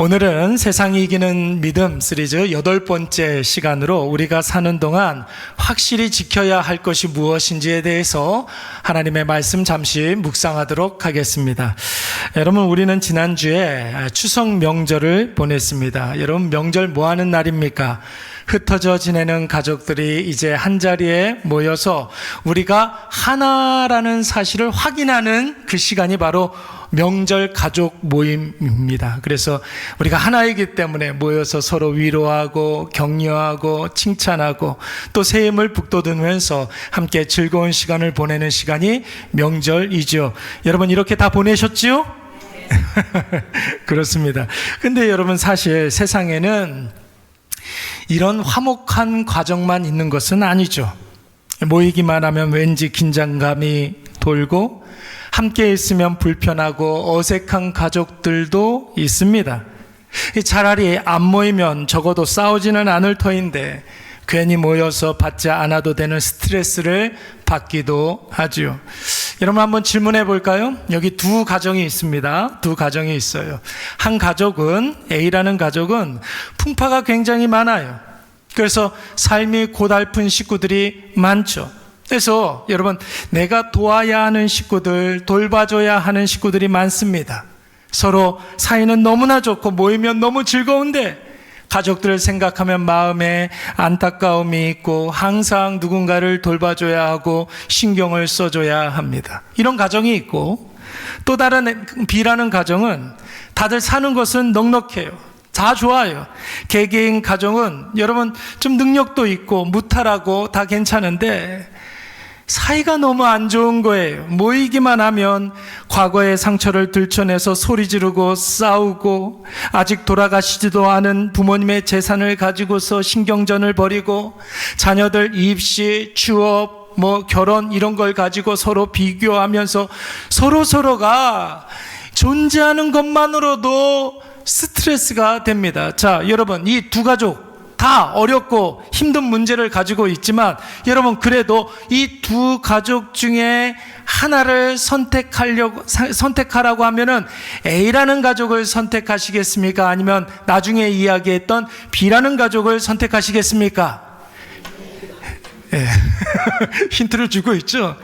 오늘은 세상이 이기는 믿음 시리즈 8번째 시간으로 우리가 사는 동안 확실히 지켜야 할 것이 무엇인지에 대해서 하나님의 말씀 잠시 묵상하도록 하겠습니다. 여러분, 우리는 지난주에 추석 명절을 보냈습니다. 여러분, 명절 뭐 하는 날입니까? 흩어져 지내는 가족들이 이제 한자리에 모여서 우리가 하나라는 사실을 확인하는 그 시간이 바로 명절 가족 모임입니다. 그래서 우리가 하나이기 때문에 모여서 서로 위로하고 격려하고 칭찬하고 또 새해임을 북돋으면서 함께 즐거운 시간을 보내는 시간이 명절이죠. 여러분, 이렇게 다 보내셨지요? 그렇습니다. 근데 여러분, 사실 세상에는 이런 화목한 과정만 있는 것은 아니죠. 모이기만 하면 왠지 긴장감이 돌고 함께 있으면 불편하고 어색한 가족들도 있습니다. 차라리 안 모이면 적어도 싸우지는 않을 터인데 괜히 모여서 받지 않아도 되는 스트레스를 받기도 하죠. 여러분, 한번 질문해 볼까요? 여기 두 가정이 있습니다. 두 가정이 있어요. 한 가족은, A라는 가족은 풍파가 굉장히 많아요. 그래서 삶이 고달픈 식구들이 많죠. 그래서 여러분, 내가 도와야 하는 식구들, 돌봐줘야 하는 식구들이 많습니다. 서로 사이는 너무나 좋고 모이면 너무 즐거운데 가족들을 생각하면 마음에 안타까움이 있고 항상 누군가를 돌봐줘야 하고 신경을 써줘야 합니다. 이런 가정이 있고, 또 다른 B라는 가정은 다들 사는 것은 넉넉해요. 다 좋아요. 개개인 가정은 여러분 좀 능력도 있고 무탈하고 다 괜찮은데 사이가 너무 안 좋은 거예요. 모이기만 하면 과거의 상처를 들춰내서 소리 지르고 싸우고, 아직 돌아가시지도 않은 부모님의 재산을 가지고서 신경전을 벌이고, 자녀들 입시, 취업, 결혼 이런 걸 가지고 서로 비교하면서 서로가 존재하는 것만으로도 스트레스가 됩니다. 자, 여러분, 이 두 가족 다 어렵고 힘든 문제를 가지고 있지만 여러분, 그래도 이 두 가족 중에 하나를 선택하라고 하면은 A라는 가족을 선택하시겠습니까? 아니면 나중에 이야기했던 B라는 가족을 선택하시겠습니까? 예. 힌트를 주고 있죠.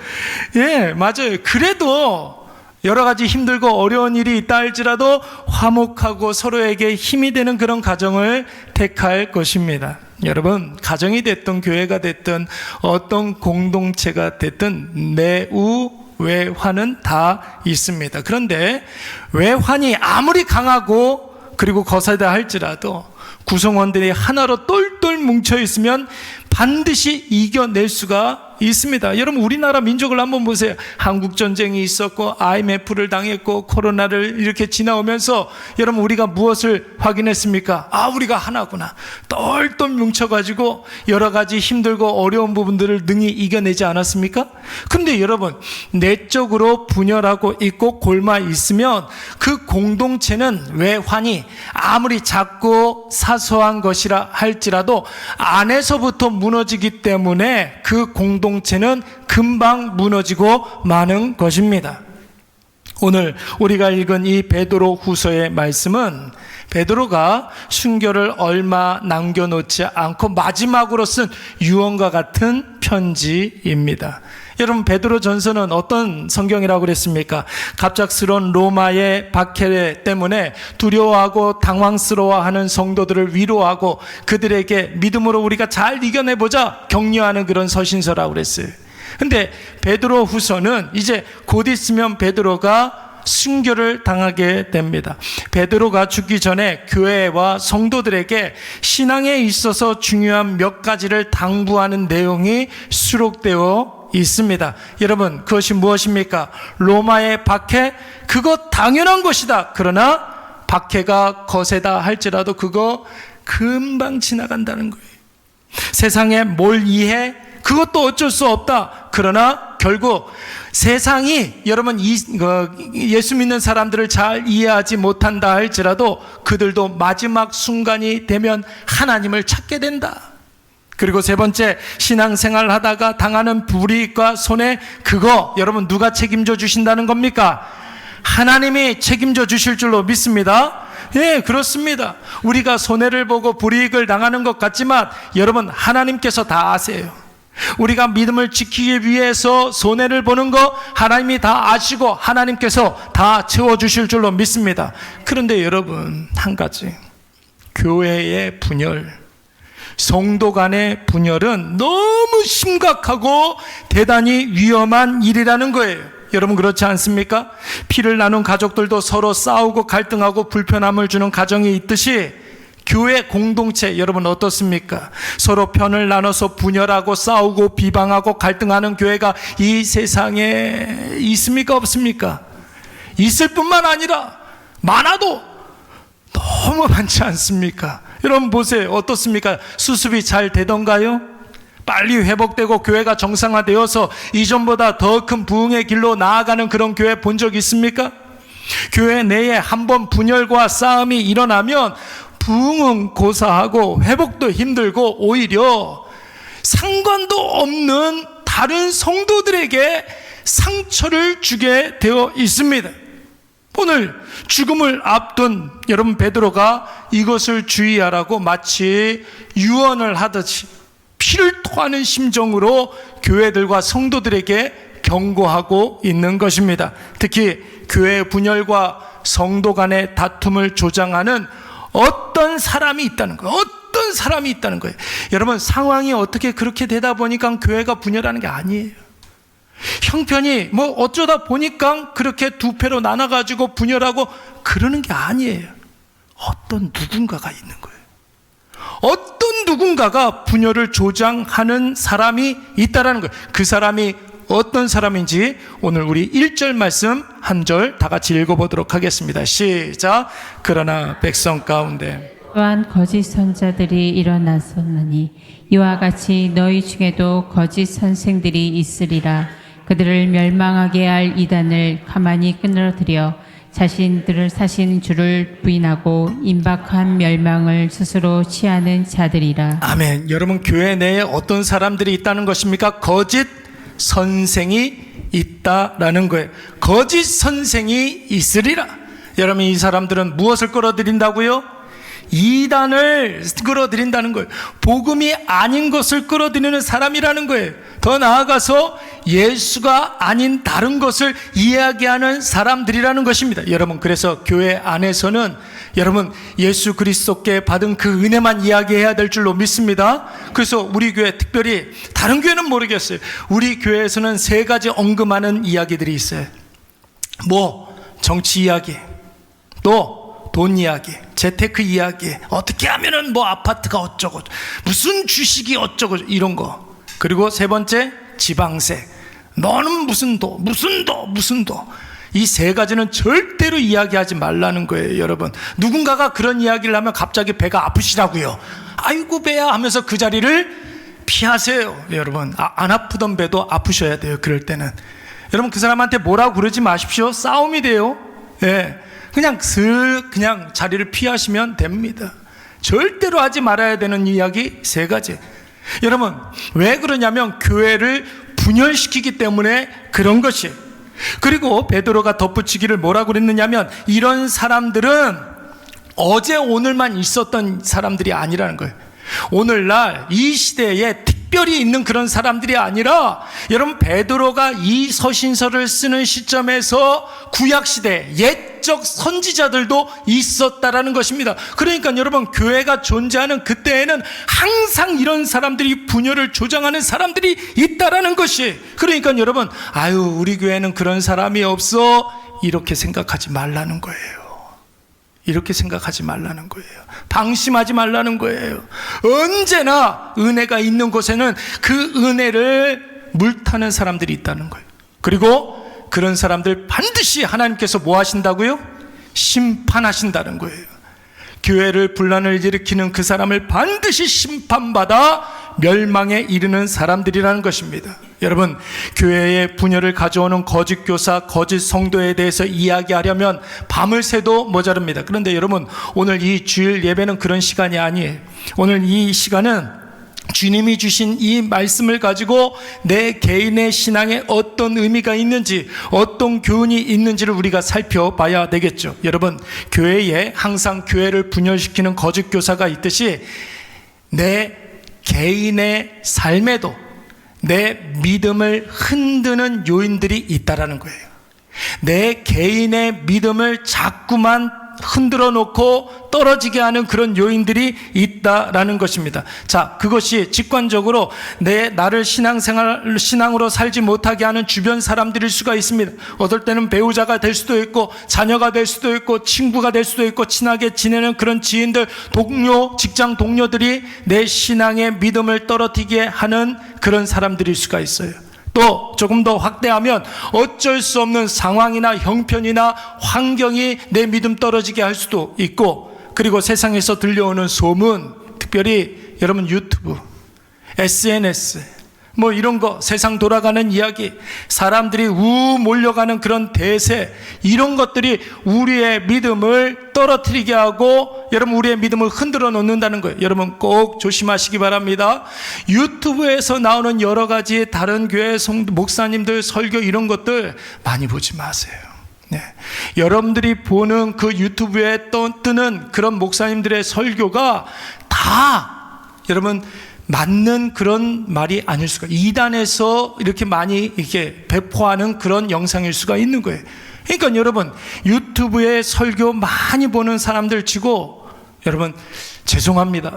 예, 맞아요. 그래도 여러 가지 힘들고 어려운 일이 있다 할지라도 화목하고 서로에게 힘이 되는 그런 가정을 택할 것입니다. 여러분, 가정이 됐든 교회가 됐든 어떤 공동체가 됐든 내우 외환은 다 있습니다. 그런데 외환이 아무리 강하고 그리고 거세다 할지라도 구성원들이 하나로 똘똘 뭉쳐 있으면 반드시 이겨낼 수가 있습니다. 여러분, 우리나라 민족을 한번 보세요. 한국전쟁이 있었고 IMF를 당했고 코로나를 이렇게 지나오면서 여러분, 우리가 무엇을 확인했습니까? 우리가 하나구나. 똘똘 뭉쳐가지고 여러 가지 힘들고 어려운 부분들을 능히 이겨내지 않았습니까? 근데 여러분, 내적으로 분열하고 있고 골마 있으면 그 공동체는 외환이 아무리 작고 사소한 것이라 할지라도 안에서부터 무너지기 때문에 그 공동체는 금방 무너지고 마는 것입니다. 오늘 우리가 읽은 이 베드로 후서의 말씀은 베드로가 순교를 얼마 남겨놓지 않고 마지막으로 쓴 유언과 같은 편지입니다. 여러분, 베드로 전서는 어떤 성경이라고 그랬습니까? 갑작스러운 로마의 박해 때문에 두려워하고 당황스러워하는 성도들을 위로하고 그들에게 믿음으로 우리가 잘 이겨내보자 격려하는 그런 서신서라고 그랬어요. 근데 베드로 후서는 이제 곧 있으면 베드로가 순교를 당하게 됩니다. 베드로가 죽기 전에 교회와 성도들에게 신앙에 있어서 중요한 몇 가지를 당부하는 내용이 수록되어 있습니다. 여러분, 그것이 무엇입니까? 로마의 박해, 그거 당연한 것이다. 그러나 박해가 거세다 할지라도 그거 금방 지나간다는 거예요. 세상에 뭘 이해? 그것도 어쩔 수 없다. 그러나 결국 세상이 여러분 예수 믿는 사람들을 잘 이해하지 못한다 할지라도 그들도 마지막 순간이 되면 하나님을 찾게 된다. 그리고 세 번째, 신앙생활 하다가 당하는 불이익과 손해, 그거 여러분 누가 책임져 주신다는 겁니까? 하나님이 책임져 주실 줄로 믿습니다. 예, 그렇습니다. 우리가 손해를 보고 불이익을 당하는 것 같지만 여러분, 하나님께서 다 아세요. 우리가 믿음을 지키기 위해서 손해를 보는 거 하나님이 다 아시고 하나님께서 다 채워주실 줄로 믿습니다. 그런데 여러분, 한 가지, 교회의 분열, 성도 간의 분열은 너무 심각하고 대단히 위험한 일이라는 거예요. 여러분, 그렇지 않습니까? 피를 나눈 가족들도 서로 싸우고 갈등하고 불편함을 주는 가정이 있듯이 교회 공동체, 여러분 어떻습니까? 서로 편을 나눠서 분열하고 싸우고 비방하고 갈등하는 교회가 이 세상에 있습니까? 없습니까? 있을 뿐만 아니라 많아도 너무 많지 않습니까? 여러분 보세요. 어떻습니까? 수습이 잘 되던가요? 빨리 회복되고 교회가 정상화되어서 이전보다 더 큰 부흥의 길로 나아가는 그런 교회 본 적 있습니까? 교회 내에 한번 분열과 싸움이 일어나면 부흥은 고사하고 회복도 힘들고 오히려 상관도 없는 다른 성도들에게 상처를 주게 되어 있습니다. 오늘 죽음을 앞둔 여러분 베드로가 이것을 주의하라고 마치 유언을 하듯이 피를 토하는 심정으로 교회들과 성도들에게 경고하고 있는 것입니다. 특히 교회 분열과 성도 간의 다툼을 조장하는 어떤 사람이 있다는 거예요. 어떤 사람이 있다는 거예요. 여러분, 상황이 어떻게 그렇게 되다 보니까 교회가 분열하는 게 아니에요. 형편이 뭐 어쩌다 보니까 그렇게 두 패로 나눠가지고 분열하고 그러는 게 아니에요. 어떤 누군가가 있는 거예요. 어떤 누군가가 분열을 조장하는 사람이 있다라는 거예요. 그 사람이 어떤 사람인지 오늘 우리 1절 말씀 한 절 다 같이 읽어보도록 하겠습니다. 시작. 그러나 백성 가운데 또한 거짓 선자들이 일어났었느니 이와 같이 너희 중에도 거짓 선생들이 있으리라. 그들을 멸망하게 할 이단을 가만히 끊어들여 자신들을 사신 주를 부인하고 임박한 멸망을 스스로 취하는 자들이라. 아멘. 여러분, 교회 내에 어떤 사람들이 있다는 것입니까? 거짓 선생이 있다라는 거예요. 거짓 선생이 있으리라. 여러분, 이 사람들은 무엇을 끌어들인다고요? 이단을 끌어들인다는 거예요. 복음이 아닌 것을 끌어들이는 사람이라는 거예요. 더 나아가서 예수가 아닌 다른 것을 이야기하는 사람들이라는 것입니다. 여러분, 그래서 교회 안에서는 여러분 예수 그리스도께 받은 그 은혜만 이야기해야 될 줄로 믿습니다. 그래서 우리 교회, 특별히 다른 교회는 모르겠어요. 우리 교회에서는 세 가지 언급하는 이야기들이 있어요. 뭐 정치 이야기, 또 돈 이야기, 재테크 이야기, 어떻게 하면은 뭐 아파트가 어쩌고, 무슨 주식이 어쩌고, 이런 거. 그리고 세 번째, 지방세. 너는 무슨 도. 이 세 가지는 절대로 이야기하지 말라는 거예요, 여러분. 누군가가 그런 이야기를 하면 갑자기 배가 아프시라고요. 아이고 배야 하면서 그 자리를 피하세요, 여러분. 안 아프던 배도 아프셔야 돼요, 그럴 때는. 여러분, 그 사람한테 뭐라고 그러지 마십시오. 싸움이 돼요. 예. 그냥 자리를 피하시면 됩니다. 절대로 하지 말아야 되는 이야기 세 가지. 여러분, 왜 그러냐면 교회를 분열시키기 때문에 그런 것이에요. 그리고 베드로가 덧붙이기를 뭐라고 그랬느냐면 이런 사람들은 어제 오늘만 있었던 사람들이 아니라는 거예요. 오늘날 이 시대에 특별히 있는 그런 사람들이 아니라, 여러분 베드로가 이 서신서를 쓰는 시점에서 구약시대 옛적 선지자들도 있었다라는 것입니다. 그러니까 여러분, 교회가 존재하는 그때에는 항상 이런 사람들이, 분열을 조장하는 사람들이 있다라는 것이. 그러니까 여러분, 아유 우리 교회는 그런 사람이 없어, 이렇게 생각하지 말라는 거예요. 이렇게 생각하지 말라는 거예요. 방심하지 말라는 거예요. 언제나 은혜가 있는 곳에는 그 은혜를 물타는 사람들이 있다는 거예요. 그리고 그런 사람들 반드시 하나님께서 뭐 하신다고요? 심판하신다는 거예요. 교회를 분란을 일으키는 그 사람을 반드시 심판받아 멸망에 이르는 사람들이라는 것입니다. 여러분, 교회의 분열을 가져오는 거짓 교사, 거짓 성도에 대해서 이야기하려면 밤을 새도 모자릅니다. 그런데 여러분, 오늘 이 주일 예배는 그런 시간이 아니에요. 오늘 이 시간은 주님이 주신 이 말씀을 가지고 내 개인의 신앙에 어떤 의미가 있는지, 어떤 교훈이 있는지를 우리가 살펴봐야 되겠죠. 여러분, 교회에 항상 교회를 분열시키는 거짓 교사가 있듯이 내 개인의 삶에도 내 믿음을 흔드는 요인들이 있다라는 거예요. 내 개인의 믿음을 자꾸만 흔들어 놓고 떨어지게 하는 그런 요인들이 있다라는 것입니다. 자, 그것이 직관적으로 나를 신앙으로 살지 못하게 하는 주변 사람들일 수가 있습니다. 어떨 때는 배우자가 될 수도 있고, 자녀가 될 수도 있고, 친구가 될 수도 있고, 친하게 지내는 그런 지인들, 직장 동료들이 내 신앙의 믿음을 떨어뜨리게 하는 그런 사람들일 수가 있어요. 또 조금 더 확대하면 어쩔 수 없는 상황이나 형편이나 환경이 내 믿음 떨어지게 할 수도 있고, 그리고 세상에서 들려오는 소문, 특별히 여러분 유튜브, SNS 뭐 이런 거, 세상 돌아가는 이야기, 사람들이 몰려가는 그런 대세, 이런 것들이 우리의 믿음을 떨어뜨리게 하고 여러분 우리의 믿음을 흔들어 놓는다는 거예요. 여러분 꼭 조심하시기 바랍니다. 유튜브에서 나오는 여러 가지 다른 교회 목사님들 설교 이런 것들 많이 보지 마세요. 네. 여러분들이 보는 그 유튜브에 뜨는 그런 목사님들의 설교가 다 여러분 맞는 그런 말이 아닐 수가, 이단에서 이렇게 많이 이렇게 배포하는 그런 영상일 수가 있는 거예요. 그러니까 여러분 유튜브에 설교 많이 보는 사람들 치고 여러분 죄송합니다.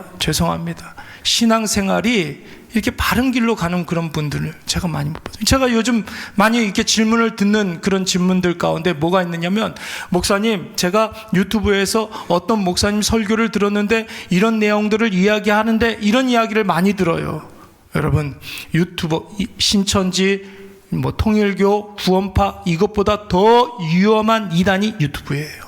신앙생활이 이렇게 바른 길로 가는 그런 분들을 제가 많이 못 봤어요. 제가 요즘 많이 이렇게 질문을 듣는 그런 질문들 가운데 뭐가 있느냐면, 목사님, 제가 유튜브에서 어떤 목사님 설교를 들었는데 이런 내용들을 이야기하는데, 이런 이야기를 많이 들어요. 여러분, 유튜브, 신천지, 통일교, 구원파, 이것보다 더 위험한 이단이 유튜브예요.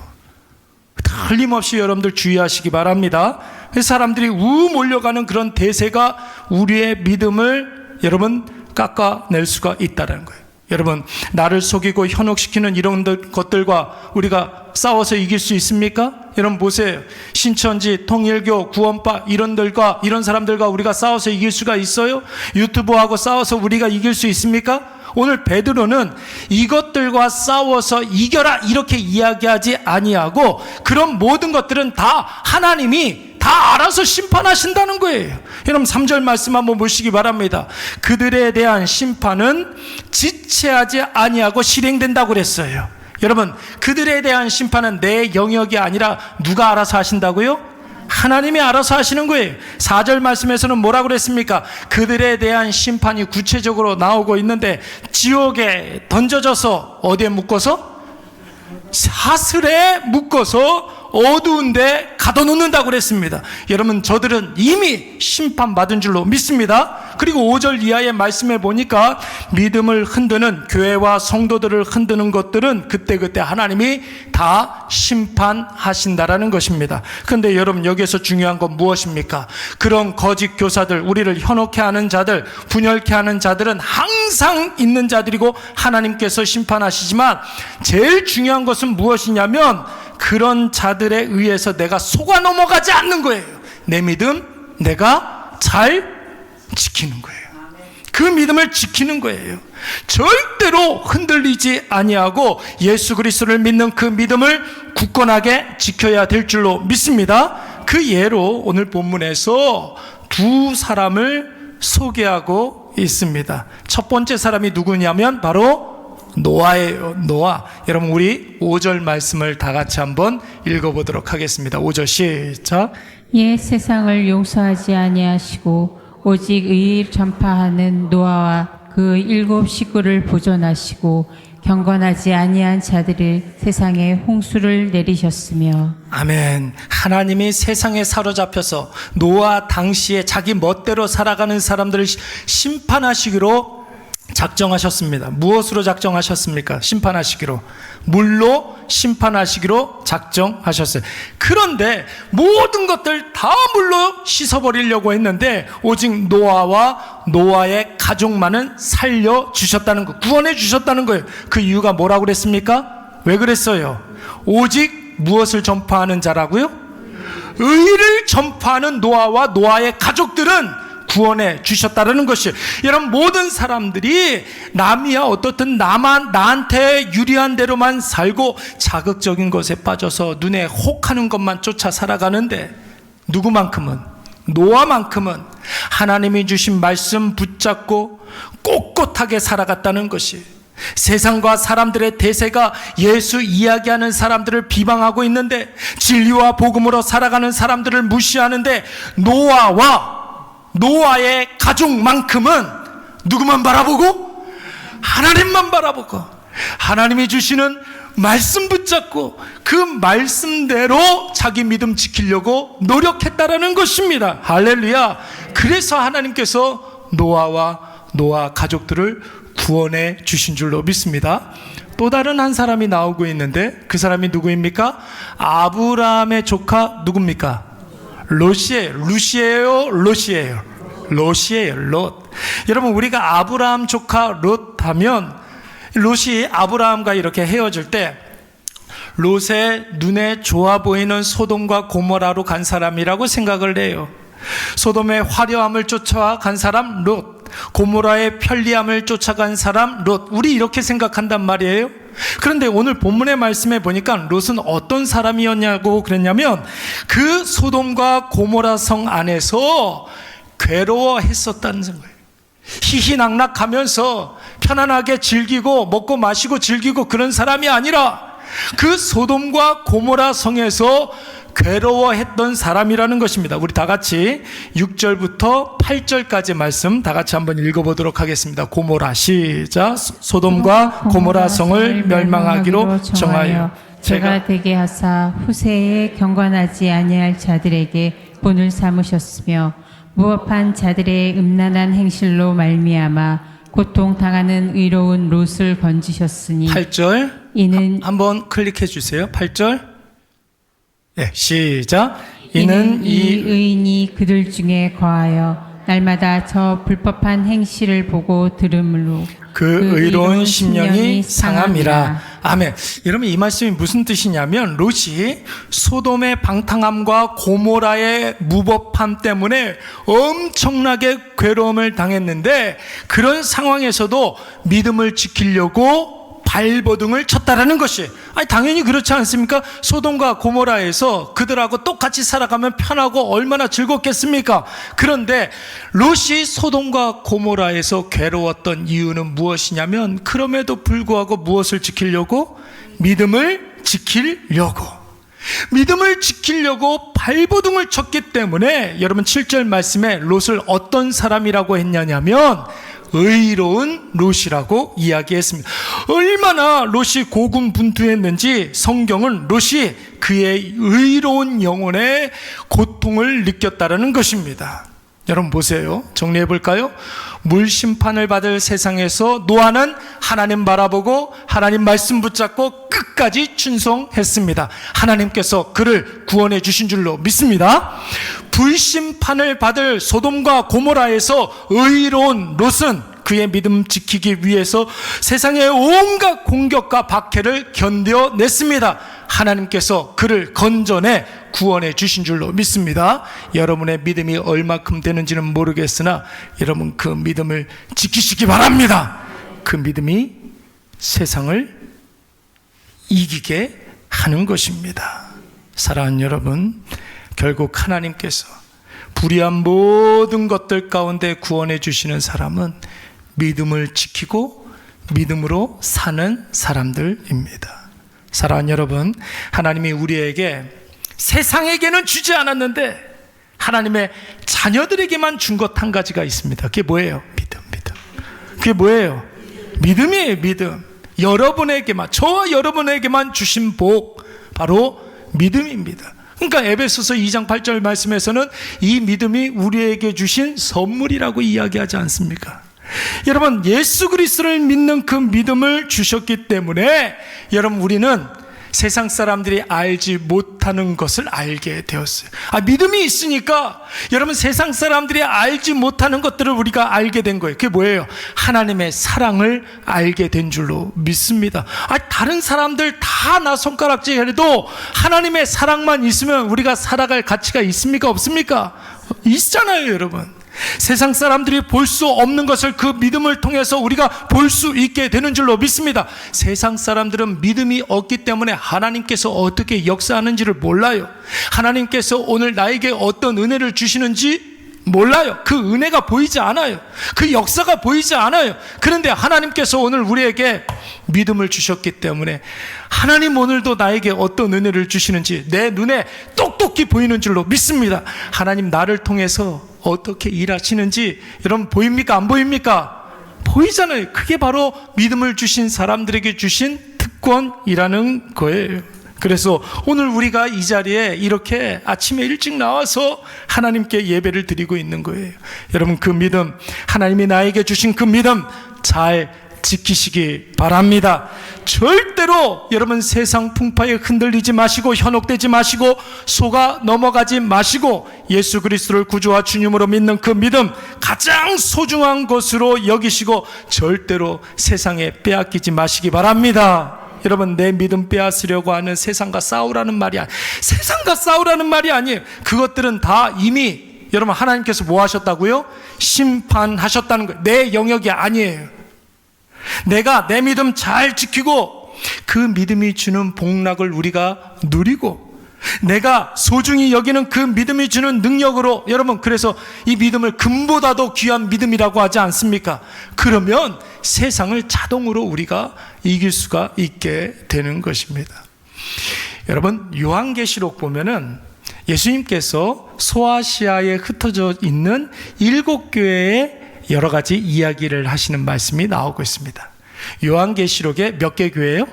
틀림없이 여러분들 주의하시기 바랍니다. 사람들이 몰려가는 그런 대세가 우리의 믿음을 여러분 깎아낼 수가 있다는 거예요. 여러분, 나를 속이고 현혹시키는 이런 것들과 우리가 싸워서 이길 수 있습니까? 여러분 보세요. 신천지, 통일교, 구원파 이런 사람들과 우리가 싸워서 이길 수가 있어요? 유튜브하고 싸워서 우리가 이길 수 있습니까? 오늘 베드로는 이것들과 싸워서 이겨라 이렇게 이야기하지 아니하고, 그런 모든 것들은 다 하나님이 다 알아서 심판하신다는 거예요. 여러분 3절 말씀 한번 보시기 바랍니다. 그들에 대한 심판은 지체하지 아니하고 실행된다고 그랬어요. 여러분, 그들에 대한 심판은 내 영역이 아니라 누가 알아서 하신다고요? 하나님이 알아서 하시는 거예요. 4절 말씀에서는 뭐라고 그랬습니까? 그들에 대한 심판이 구체적으로 나오고 있는데, 지옥에 던져져서 어디에 묶어서? 사슬에 묶어서 어두운데 가둬놓는다고 그랬습니다. 여러분, 저들은 이미 심판받은 줄로 믿습니다. 그리고 5절 이하의 말씀에 보니까 믿음을 흔드는, 교회와 성도들을 흔드는 것들은 그때그때 하나님이 다 심판하신다라는 것입니다. 그런데 여러분, 여기에서 중요한 건 무엇입니까? 그런 거짓 교사들, 우리를 현혹해 하는 자들, 분열케 하는 자들은 항상 있는 자들이고 하나님께서 심판하시지만, 제일 중요한 것은 무엇이냐면 그런 자들에 의해서 내가 속아 넘어가지 않는 거예요. 내 믿음 내가 잘 지키는 거예요. 그 믿음을 지키는 거예요. 절대로 흔들리지 아니하고 예수 그리스도를 믿는 그 믿음을 굳건하게 지켜야 될 줄로 믿습니다. 그 예로 오늘 본문에서 두 사람을 소개하고 있습니다. 첫 번째 사람이 누구냐면 바로 노아예요. 노아. 여러분, 우리 5절 말씀을 다 같이 한번 읽어보도록 하겠습니다. 5절 시작. 옛 세상을 용서하지 아니하시고 오직 의를 전파하는 노아와 그 7 식구를 보존하시고 경건하지 아니한 자들을 세상에 홍수를 내리셨으며. 아멘. 하나님이 세상에 사로잡혀서 노아 당시에 자기 멋대로 살아가는 사람들을 심판하시기로 작정하셨습니다. 무엇으로 작정하셨습니까? 심판하시기로. 물로 심판하시기로 작정하셨어요. 그런데 모든 것들 다 물로 씻어버리려고 했는데 오직 노아와 노아의 가족만은 살려주셨다는 거, 구원해 주셨다는 거예요. 그 이유가 뭐라고 그랬습니까? 왜 그랬어요? 오직 무엇을 전파하는 자라고요? 의를 전파하는 노아와 노아의 가족들은 구원해 주셨다라는 것이, 여러분 모든 사람들이 남이야 어떻든 나한테 유리한 대로만 살고 자극적인 것에 빠져서 눈에 혹하는 것만 쫓아 살아가는데, 누구만큼은, 노아만큼은 하나님이 주신 말씀 붙잡고 꼿꼿하게 살아갔다는 것이, 세상과 사람들의 대세가 예수 이야기하는 사람들을 비방하고 있는데, 진리와 복음으로 살아가는 사람들을 무시하는데, 노아의 가족만큼은 누구만 바라보고? 하나님만 바라보고 하나님이 주시는 말씀 붙잡고 그 말씀대로 자기 믿음 지키려고 노력했다라는 것입니다. 할렐루야. 그래서 하나님께서 노아 가족들을 구원해 주신 줄로 믿습니다. 또 다른 한 사람이 나오고 있는데, 그 사람이 누구입니까? 아브라함의 조카 누굽니까? 롯이에요. 롯. 여러분, 우리가 아브라함 조카 롯 하면, 롯이 아브라함과 이렇게 헤어질 때 롯의 눈에 좋아 보이는 소돔과 고모라로 간 사람이라고 생각을 해요. 소돔의 화려함을 쫓아간 사람 롯, 고모라의 편리함을 쫓아간 사람 롯, 우리 이렇게 생각한단 말이에요. 그런데 오늘 본문의 말씀에 보니까 롯은 어떤 사람이었냐고 그랬냐면, 그 소돔과 고모라 성 안에서 괴로워했었다는 거예요. 희희낙낙하면서 편안하게 즐기고 먹고 마시고 즐기고 그런 사람이 아니라, 그 소돔과 고모라 성에서 괴로워했던 사람이라는 것입니다. 우리 다 같이 6절부터 8절까지 말씀 다 같이 한번 읽어보도록 하겠습니다. 고모라, 시작. 소돔과 고모라 성을 멸망하기로 정하여 제가 되게 하사 후세에 경건하지 아니할 자들에게 본을 삼으셨으며, 무법한 자들의 음란한 행실로 말미암아 고통당하는 의로운 롯을 건지셨으니. 8절 이는 한번 클릭해 주세요. 8절. 네, 시작. 이는 이 의인이 그들 중에 거하여 날마다 저 불법한 행실을 보고 들으므로 그 의로운 심령이 상함이라. 아멘. 여러분, 이 말씀이 무슨 뜻이냐면, 롯이 소돔의 방탕함과 고모라의 무법함 때문에 엄청나게 괴로움을 당했는데, 그런 상황에서도 믿음을 지키려고 발버둥을 쳤다라는 것이, 당연히 그렇지 않습니까? 소돔과 고모라에서 그들하고 똑같이 살아가면 편하고 얼마나 즐겁겠습니까? 그런데 롯이 소돔과 고모라에서 괴로웠던 이유는 무엇이냐면, 그럼에도 불구하고 무엇을 지키려고? 믿음을 지키려고 발버둥을 쳤기 때문에, 여러분 7절 말씀에 롯을 어떤 사람이라고 했냐면 의로운 롯이라고 이야기했습니다. 얼마나 롯이 고군분투했는지 성경은 롯이 그의 의로운 영혼의 고통을 느꼈다라는 것입니다. 여러분 보세요. 정리해 볼까요? 물심판을 받을 세상에서 노아는 하나님 바라보고 하나님 말씀 붙잡고 끝까지 충성했습니다. 하나님께서 그를 구원해 주신 줄로 믿습니다. 불심판을 받을 소돔과 고모라에서 의로운 롯은 그의 믿음 지키기 위해서 세상의 온갖 공격과 박해를 견뎌냈습니다. 하나님께서 그를 건져내 구원해 주신 줄로 믿습니다. 여러분의 믿음이 얼마큼 되는지는 모르겠으나 여러분 그 믿음을 지키시기 바랍니다. 그 믿음이 세상을 이기게 하는 것입니다. 사랑하는 여러분, 결국 하나님께서 불의한 모든 것들 가운데 구원해 주시는 사람은 믿음을 지키고 믿음으로 사는 사람들입니다. 사랑하는 여러분, 하나님이 우리에게 세상에게는 주지 않았는데 하나님의 자녀들에게만 준 것 한 가지가 있습니다. 그게 뭐예요? 믿음. 그게 뭐예요? 믿음이에요. 믿음. 여러분에게만, 저와 여러분에게만 주신 복, 바로 믿음입니다. 그러니까 에베소서 2장 8절 말씀에서는 이 믿음이 우리에게 주신 선물이라고 이야기하지 않습니까? 여러분, 예수 그리스도를 믿는 그 믿음을 주셨기 때문에 여러분 우리는 세상 사람들이 알지 못하는 것을 알게 되었어요. 믿음이 있으니까 여러분 세상 사람들이 알지 못하는 것들을 우리가 알게 된 거예요. 그게 뭐예요? 하나님의 사랑을 알게 된 줄로 믿습니다. 다른 사람들 다 나 손가락질 해도 하나님의 사랑만 있으면 우리가 살아갈 가치가 있습니까? 없습니까? 있잖아요, 여러분. 세상 사람들이 볼 수 없는 것을 그 믿음을 통해서 우리가 볼 수 있게 되는 줄로 믿습니다. 세상 사람들은 믿음이 없기 때문에 하나님께서 어떻게 역사하는지를 몰라요. 하나님께서 오늘 나에게 어떤 은혜를 주시는지 몰라요. 그 은혜가 보이지 않아요. 그 역사가 보이지 않아요. 그런데 하나님께서 오늘 우리에게 믿음을 주셨기 때문에 하나님 오늘도 나에게 어떤 은혜를 주시는지 내 눈에 똑똑히 보이는 줄로 믿습니다. 하나님 나를 통해서 어떻게 일하시는지 여러분 보입니까? 안 보입니까? 보이잖아요. 그게 바로 믿음을 주신 사람들에게 주신 특권이라는 거예요. 그래서 오늘 우리가 이 자리에 이렇게 아침에 일찍 나와서 하나님께 예배를 드리고 있는 거예요. 여러분 그 믿음, 하나님이 나에게 주신 그 믿음 잘 지키시기 바랍니다. 절대로 여러분 세상 풍파에 흔들리지 마시고 현혹되지 마시고 속아 넘어가지 마시고 예수 그리스도를 구주와 주님으로 믿는 그 믿음 가장 소중한 것으로 여기시고 절대로 세상에 빼앗기지 마시기 바랍니다. 여러분 내 믿음 빼앗으려고 하는 세상과 싸우라는 말이 세상과 싸우라는 말이 아니에요. 그것들은 다 이미 여러분 하나님께서 뭐 하셨다고요? 심판하셨다는 거예요. 내 영역이 아니에요. 내가 내 믿음 잘 지키고 그 믿음이 주는 복락을 우리가 누리고 내가 소중히 여기는 그 믿음이 주는 능력으로 여러분 그래서 이 믿음을 금보다도 귀한 믿음이라고 하지 않습니까? 그러면 세상을 자동으로 우리가 이길 수가 있게 되는 것입니다. 여러분 요한계시록 보면은 예수님께서 소아시아에 흩어져 있는 7교회의 여러 가지 이야기를 하시는 말씀이 나오고 있습니다. 요한계시록에 몇 개 교회예요?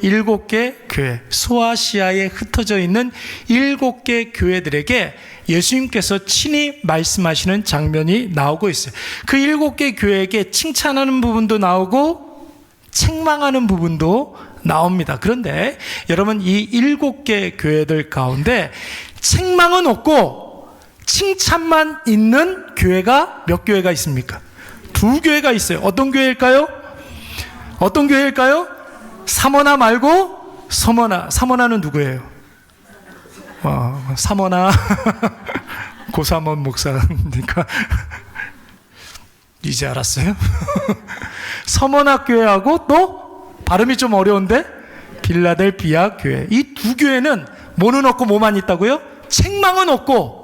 7개 교회, 소아시아에 흩어져 있는 7개 교회들에게 예수님께서 친히 말씀하시는 장면이 나오고 있어요. 그 7개 교회에게 칭찬하는 부분도 나오고 책망하는 부분도 나옵니다. 그런데 여러분 이 7개 교회들 가운데 책망은 없고 칭찬만 있는 교회가 몇 교회가 있습니까? 2교회가 있어요. 어떤 교회일까요? 어떤 교회일까요? 사모나 말고 서머나. 사모나는 누구예요? 사모나 고사몬 목사니까 이제 알았어요? 서머나 교회하고 또 발음이 좀 어려운데 빌라델비아 교회. 이 2교회는 뭐는 없고 뭐만 있다고요? 책망은 없고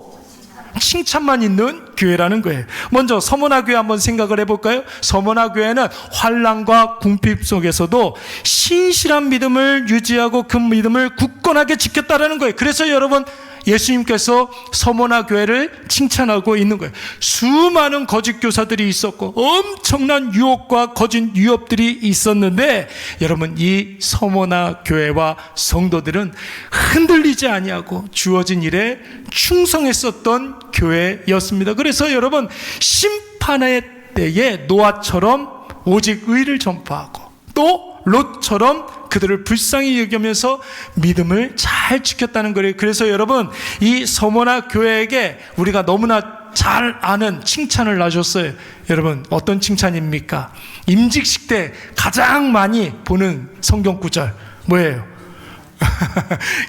칭찬만 있는 교회라는 거예요. 먼저 서머나 교회 한번 생각을 해볼까요? 서머나 교회는 환난과 궁핍 속에서도 신실한 믿음을 유지하고 그 믿음을 굳건하게 지켰다라는 거예요. 그래서 여러분 예수님께서 서머나 교회를 칭찬하고 있는 거예요. 수많은 거짓 교사들이 있었고 엄청난 유혹과 거짓 유업들이 있었는데 여러분 이 서머나 교회와 성도들은 흔들리지 아니하고 주어진 일에 충성했었던 교회였습니다. 그래서 여러분 심판의 때에 노아처럼 오직 의를 전파하고 또 롯처럼 그들을 불쌍히 여기면서 믿음을 잘 지켰다는 거예요. 그래서 여러분 이 서머나 교회에게 우리가 너무나 잘 아는 칭찬을 놔줬어요. 여러분 어떤 칭찬입니까? 임직식 때 가장 많이 보는 성경 구절 뭐예요?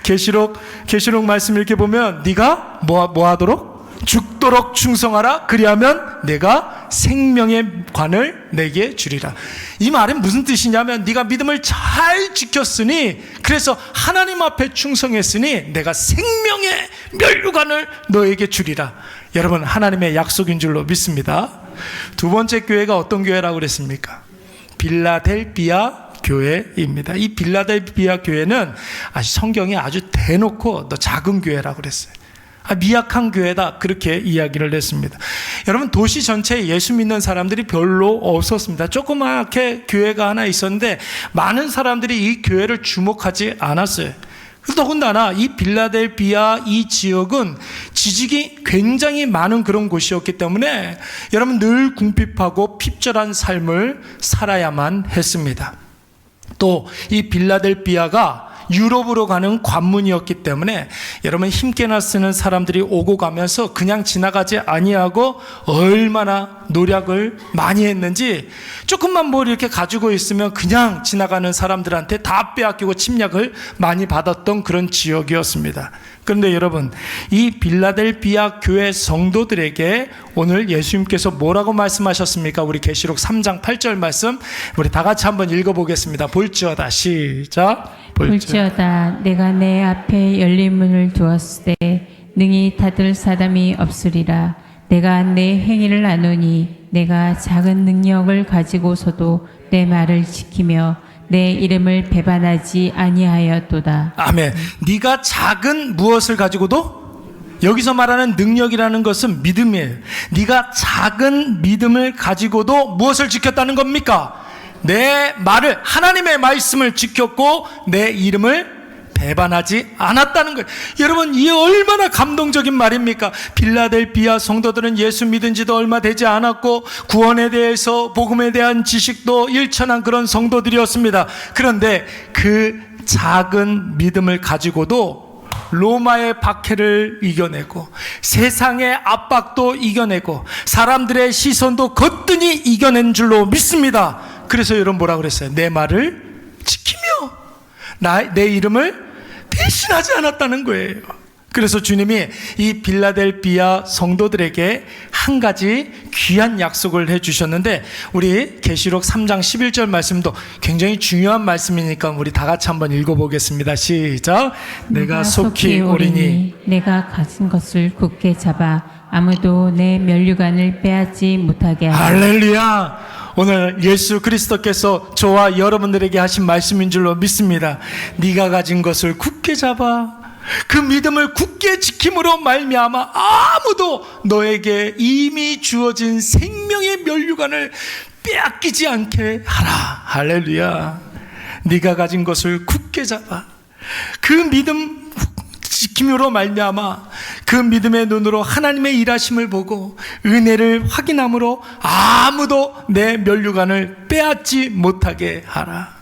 계시록 말씀 이렇게 보면 네가 뭐 하도록? 죽도록 충성하라. 그리하면 내가 생명의 관을 내게 주리라. 이 말은 무슨 뜻이냐면 네가 믿음을 잘 지켰으니 그래서 하나님 앞에 충성했으니 내가 생명의 면류관을 너에게 주리라. 여러분 하나님의 약속인 줄로 믿습니다. 2번째 교회가 어떤 교회라고 그랬습니까? 빌라델비아 교회입니다. 이 빌라델비아 교회는 성경에 아주 대놓고 너 작은 교회라고 그랬어요. 미약한 교회다 그렇게 이야기를 했습니다. 여러분 도시 전체에 예수 믿는 사람들이 별로 없었습니다. 조그맣게 교회가 하나 있었는데 많은 사람들이 이 교회를 주목하지 않았어요. 더군다나 이 빌라델비아 이 지역은 지식이 굉장히 많은 그런 곳이었기 때문에 여러분 늘 궁핍하고 핍절한 삶을 살아야만 했습니다. 또 이 빌라델비아가 유럽으로 가는 관문이었기 때문에 여러분 힘께나 쓰는 사람들이 오고 가면서 그냥 지나가지 아니하고 얼마나 노력을 많이 했는지 조금만 뭘 이렇게 가지고 있으면 그냥 지나가는 사람들한테 다 빼앗기고 침략을 많이 받았던 그런 지역이었습니다. 그런데 여러분, 이 빌라델비아 교회 성도들에게 오늘 예수님께서 뭐라고 말씀하셨습니까? 우리 계시록 3장 8절 말씀 우리 다 같이 한번 읽어보겠습니다. 볼지어다. 시작. 볼지어다 내가 내 앞에 열린 문을 두었을 때 능히 닫을 사람이 없으리라. 내가 내 행위를 아노니 내가 작은 능력을 가지고서도 내 말을 지키며 내 이름을 배반하지 아니하였도다. 아멘. 네가 작은 무엇을 가지고도, 여기서 말하는 능력이라는 것은 믿음이에요. 네가 작은 믿음을 가지고도 무엇을 지켰다는 겁니까? 내 말을, 하나님의 말씀을 지켰고 내 이름을 배반하지 않았다는 거예요. 여러분, 이게 얼마나 감동적인 말입니까? 빌라델비아 성도들은 예수 믿은 지도 얼마 되지 않았고 구원에 대해서, 복음에 대한 지식도 일천한 그런 성도들이었습니다. 그런데 그 작은 믿음을 가지고도 로마의 박해를 이겨내고 세상의 압박도 이겨내고 사람들의 시선도 거뜬히 이겨낸 줄로 믿습니다. 그래서 여러분 뭐라고 그랬어요? 내 말을 지키며 내 이름을 대신하지 않았다는 거예요. 그래서 주님이 이 빌라델비아 성도들에게 한 가지 귀한 약속을 해주셨는데, 우리 계시록 3장 11절 말씀도 굉장히 중요한 말씀이니까 우리 다 같이 한번 읽어보겠습니다. 시작. 내가 속히 오리니 내가 가진 것을 굳게 잡아 아무도 내 면류관을 빼앗지 못하게 하라. 할렐루야. 오늘 예수 그리스도께서 저와 여러분들에게 하신 말씀인 줄로 믿습니다. 네가 가진 것을 굳게 잡아 그 믿음을 굳게 지킴으로 말미암아 아무도 너에게 이미 주어진 생명의 면류관을 빼앗기지 않게 하라. 할렐루야. 네가 가진 것을 굳게 잡아 그 믿음 지킴으로 말미암아 그 믿음의 눈으로 하나님의 일하심을 보고 은혜를 확인함으로 아무도 내 면류관을 빼앗지 못하게 하라.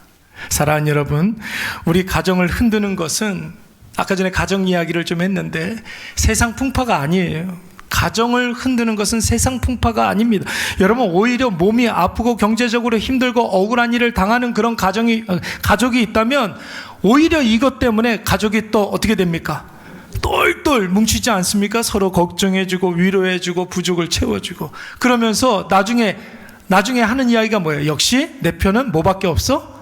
사랑하는 여러분, 우리 가정을 흔드는 것은 아까 전에 가정 이야기를 좀 했는데 세상 풍파가 아니에요. 가정을 흔드는 것은 세상 풍파가 아닙니다. 여러분, 오히려 몸이 아프고 경제적으로 힘들고 억울한 일을 당하는 그런 가족이 있다면 오히려 이것 때문에 가족이 또 어떻게 됩니까? 똘똘 뭉치지 않습니까? 서로 걱정해주고 위로해주고 부족을 채워주고 그러면서 나중에 하는 이야기가 뭐예요? 역시 내 편은 뭐밖에 없어?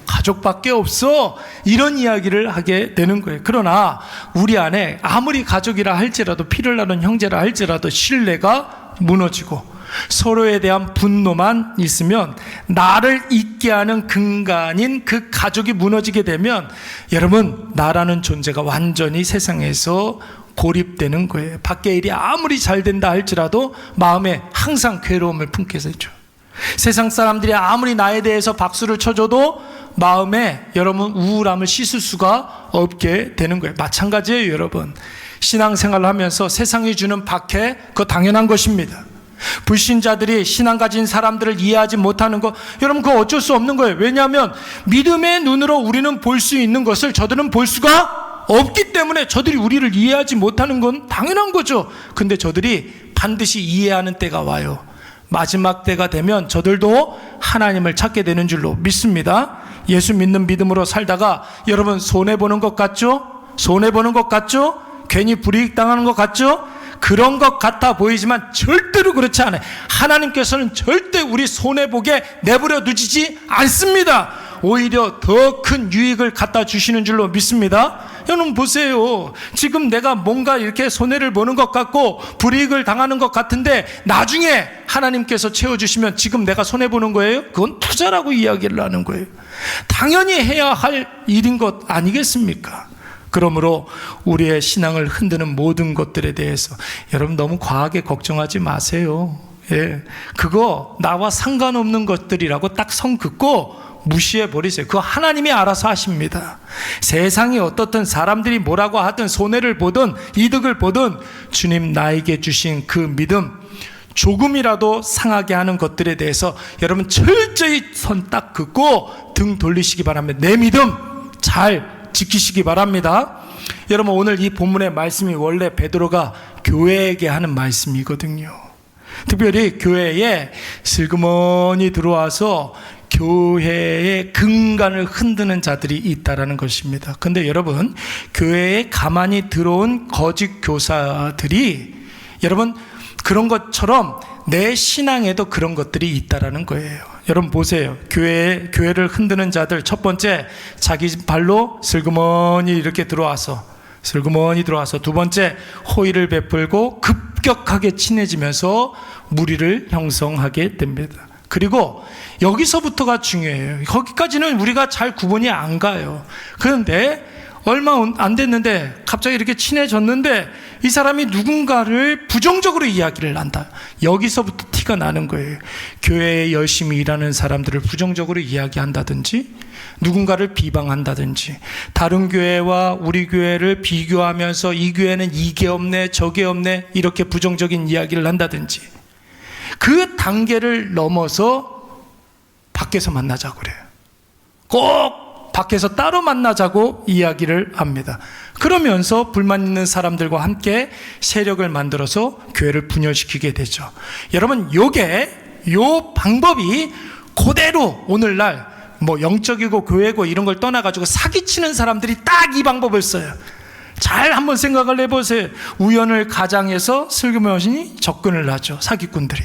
가족밖에 없어. 이런 이야기를 하게 되는 거예요. 그러나 우리 안에 아무리 가족이라 할지라도, 피를 나눈 형제라 할지라도 신뢰가 무너지고 서로에 대한 분노만 있으면 나를 잊게 하는 근간인 그 가족이 무너지게 되면 여러분, 나라는 존재가 완전히 세상에서 고립되는 거예요. 밖의 일이 아무리 잘 된다 할지라도 마음에 항상 괴로움을 품게 되죠. 세상 사람들이 아무리 나에 대해서 박수를 쳐줘도 마음에 여러분 우울함을 씻을 수가 없게 되는 거예요. 마찬가지예요. 여러분, 신앙생활을 하면서 세상이 주는 박해, 그거 당연한 것입니다. 불신자들이 신앙 가진 사람들을 이해하지 못하는 거, 여러분 그거 어쩔 수 없는 거예요. 왜냐하면 믿음의 눈으로 우리는 볼 수 있는 것을 저들은 볼 수가 없기 때문에 저들이 우리를 이해하지 못하는 건 당연한 거죠. 근데 저들이 반드시 이해하는 때가 와요. 마지막 때가 되면 저들도 하나님을 찾게 되는 줄로 믿습니다. 예수 믿는 믿음으로 살다가 여러분 손해보는 것 같죠? 손해보는 것 같죠? 괜히 불이익 당하는 것 같죠? 그런 것 같아 보이지만 절대로 그렇지 않아요. 하나님께서는 절대 우리 손해보게 내버려 두시지 않습니다. 오히려 더 큰 유익을 갖다 주시는 줄로 믿습니다. 여러분 보세요. 지금 내가 뭔가 이렇게 손해를 보는 것 같고 불이익을 당하는 것 같은데 나중에 하나님께서 채워주시면 지금 내가 손해보는 거예요? 그건 투자라고 이야기를 하는 거예요. 당연히 해야 할 일인 것 아니겠습니까? 그러므로 우리의 신앙을 흔드는 모든 것들에 대해서 여러분 너무 과하게 걱정하지 마세요. 예, 그거 나와 상관없는 것들이라고 딱 선 긋고 무시해 버리세요. 그거 하나님이 알아서 하십니다. 세상이 어떻든 사람들이 뭐라고 하든 손해를 보든 이득을 보든 주님 나에게 주신 그 믿음, 조금이라도 상하게 하는 것들에 대해서 여러분 철저히 선 딱 긋고 등 돌리시기 바랍니다. 내 믿음 잘 지키시기 바랍니다. 여러분 오늘 이 본문의 말씀이 원래 베드로가 교회에게 하는 말씀이거든요. 특별히 교회에 슬그머니 들어와서 교회의 근간을 흔드는 자들이 있다라는 것입니다. 근데 여러분, 교회에 가만히 들어온 거짓 교사들이 여러분 그런 것처럼 내 신앙에도 그런 것들이 있다라는 거예요. 여러분 보세요. 교회를 흔드는 자들, 첫 번째, 자기 발로 슬그머니 이렇게 들어와서 두 번째, 호의를 베풀고 급격하게 친해지면서 무리를 형성하게 됩니다. 그리고 여기서부터가 중요해요. 거기까지는 우리가 잘 구분이 안 가요. 그런데 얼마 안 됐는데 갑자기 이렇게 친해졌는데 이 사람이 누군가를 부정적으로 이야기를 한다. 여기서부터 티가 나는 거예요. 교회에 열심히 일하는 사람들을 부정적으로 이야기한다든지, 누군가를 비방한다든지, 다른 교회와 우리 교회를 비교하면서 이 교회는 이게 없네 저게 없네 이렇게 부정적인 이야기를 한다든지, 그 단계를 넘어서 밖에서 만나자고 그래요. 꼭 밖에서 따로 만나자고 이야기를 합니다. 그러면서 불만 있는 사람들과 함께 세력을 만들어서 교회를 분열시키게 되죠. 여러분, 요 방법이 그대로 오늘날 뭐 영적이고 교회고 이런 걸 떠나가지고 사기치는 사람들이 딱 이 방법을 써요. 잘 한번 생각을 해보세요. 우연을 가장해서 슬그머니 접근을 하죠, 사기꾼들이.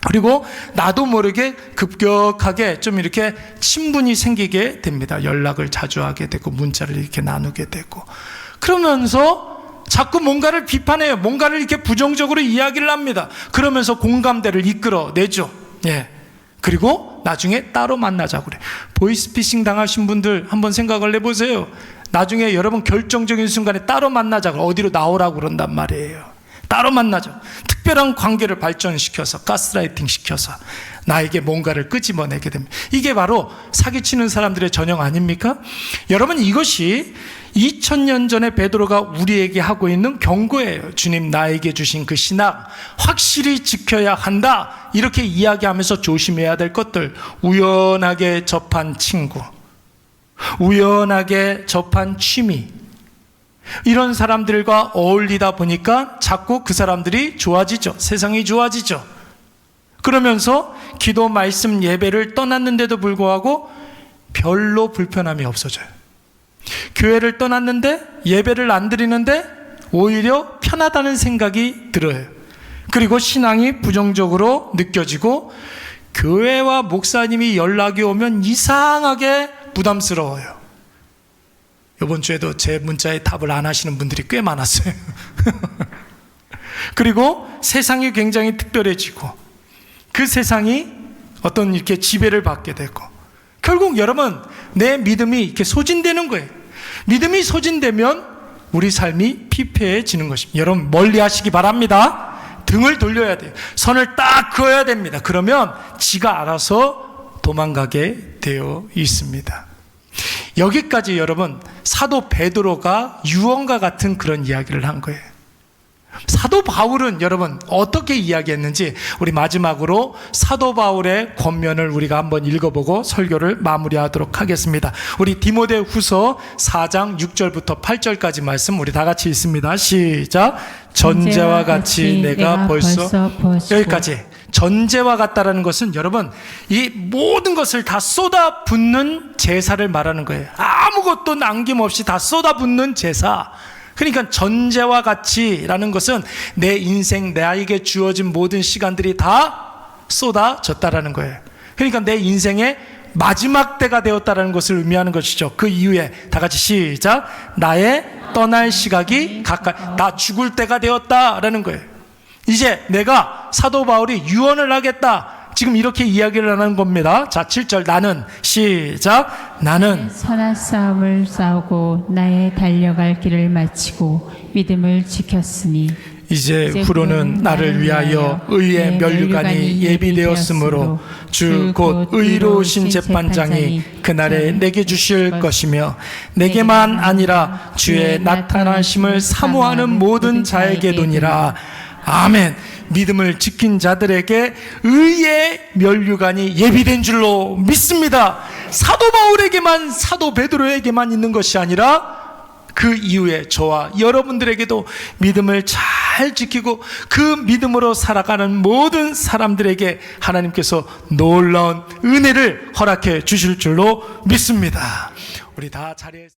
그리고 나도 모르게 급격하게 좀 이렇게 친분이 생기게 됩니다. 연락을 자주 하게 되고 문자를 이렇게 나누게 되고, 그러면서 자꾸 뭔가를 비판해요. 뭔가를 이렇게 부정적으로 이야기를 합니다. 그러면서 공감대를 이끌어내죠. 예. 그리고 나중에 따로 만나자고 그래. 보이스피싱 당하신 분들 한번 생각을 해보세요. 나중에 여러분 결정적인 순간에 따로 만나자고, 어디로 나오라고 그런단 말이에요. 따로 만나자. 특별한 관계를 발전시켜서, 가스라이팅 시켜서 나에게 뭔가를 끄집어내게 됩니다. 이게 바로 사기치는 사람들의 전형 아닙니까? 여러분, 이것이 2000년 전에 베드로가 우리에게 하고 있는 경고예요. 주님, 나에게 주신 그 신학 확실히 지켜야 한다, 이렇게 이야기하면서 조심해야 될 것들. 우연하게 접한 친구, 우연하게 접한 취미, 이런 사람들과 어울리다 보니까 자꾸 그 사람들이 좋아지죠. 세상이 좋아지죠. 그러면서 기도, 말씀, 예배를 떠났는데도 불구하고 별로 불편함이 없어져요. 교회를 떠났는데 예배를 안 드리는데 오히려 편하다는 생각이 들어요. 그리고 신앙이 부정적으로 느껴지고, 교회와 목사님이 연락이 오면 이상하게 부담스러워요. 이번 주에도 제 문자에 답을 안 하시는 분들이 꽤 많았어요. 그리고 세상이 굉장히 특별해지고, 그 세상이 어떤 이렇게 지배를 받게 되고, 결국 여러분, 내 믿음이 이렇게 소진되는 거예요. 믿음이 소진되면 우리 삶이 피폐해지는 것입니다. 여러분, 멀리 하시기 바랍니다. 등을 돌려야 돼요. 선을 딱 그어야 됩니다. 그러면 지가 알아서 도망가게 되어 있습니다. 여기까지 여러분, 사도 베드로가 유언과 같은 그런 이야기를 한 거예요. 사도 바울은 여러분 어떻게 이야기했는지, 우리 마지막으로 사도 바울의 권면을 우리가 한번 읽어보고 설교를 마무리하도록 하겠습니다. 우리 디모데후서 4장 6절부터 8절까지 말씀 우리 다 같이 읽습니다. 시작. 전제와 같이 내가 벌써 여기까지. 전제와 같다라는 것은 여러분, 이 모든 것을 다 쏟아붓는 제사를 말하는 거예요. 아무것도 남김없이 다 쏟아붓는 제사. 그러니까 전제와 같이라는 것은 내 인생, 나에게 주어진 모든 시간들이 다 쏟아졌다라는 거예요. 그러니까 내 인생의 마지막 때가 되었다라는 것을 의미하는 것이죠. 그 이후에 다 같이 시작. 나의 떠날 시각이 가까이, 나 죽을 때가 되었다라는 거예요. 이제 내가, 사도 바울이 유언을 하겠다, 지금 이렇게 이야기를 하는 겁니다. 자, 7절. 나는, 시작. 나는 선한 싸움을 싸우고 나의 달려갈 길을 마치고 믿음을 지켰으니 이제 후로는 나를 위하여 의의 면류관이 예비되었으므로 주 곧 의로우신 재판장이 그날에 내게 주실 것이며, 내게만 아니라 주의 나타나심을 사모하는 모든 자에게도니라. 아멘. 믿음을 지킨 자들에게 의의 면류관이 예비된 줄로 믿습니다. 사도 바울에게만, 사도 베드로에게만 있는 것이 아니라 그 이후에 저와 여러분들에게도 믿음을 잘 지키고 그 믿음으로 살아가는 모든 사람들에게 하나님께서 놀라운 은혜를 허락해 주실 줄로 믿습니다. 우리 다 자리에